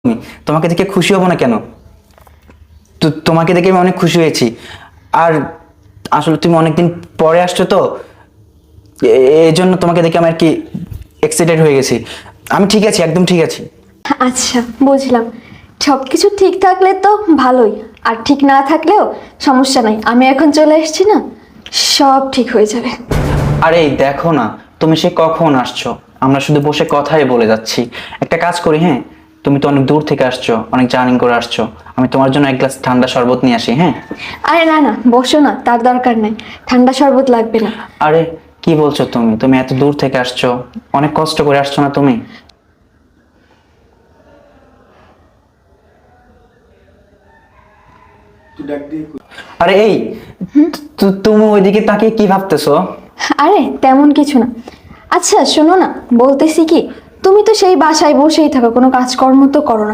তুমি তোমাকে দেখে খুশি হব না কেন? তোমাকে দেখে আমি অনেক খুশি হয়েছি। আর আসলে তুমি অনেকদিন পরে আসছো তো, এই জন্য তোমাকে দেখে আমি আর কি এক্সাইটেড হয়ে গেছি। আমি ঠিক আছি, একদম ঠিক আছি। আচ্ছা, বুঝলাম। সবকিছু ঠিক থাকলে তো ভালোই, আর ঠিক না থাকলেও সমস্যা নাই। আমি এখন চলে এসেছি না, সব ঠিক হয়ে যাবে। আরে এই দেখো না, তুমি সে কখন আসছো, আমরা শুধু বসে কথাই বলে যাচ্ছি। একটা কাজ করি, হ্যাঁ? তুমি তো অনেক দূর থেকে আসছো, অনেক জার্নি করে আসছো, আমি তোমার জন্য এক গ্লাস ঠান্ডা শরবত নিয়ে আসি, হ্যাঁ? আরে না না, বসো না, তার দরকার নাই। ঠান্ডা শরবত লাগবে না। আরে কি বলছো তুমি? তুমি এত দূর থেকে আসছো, অনেক কষ্ট করে আসছো না তুমি? আরে এই, তুমি ওইদিকে তাকিয়ে কি ভাবতেছো? আরে তেমন কিছু না। আচ্ছা শোনো না, বলতেছি কি, তুমি তো সেই বাসায় বসেই থাকো, কোনো কাজকর্ম তো করো না।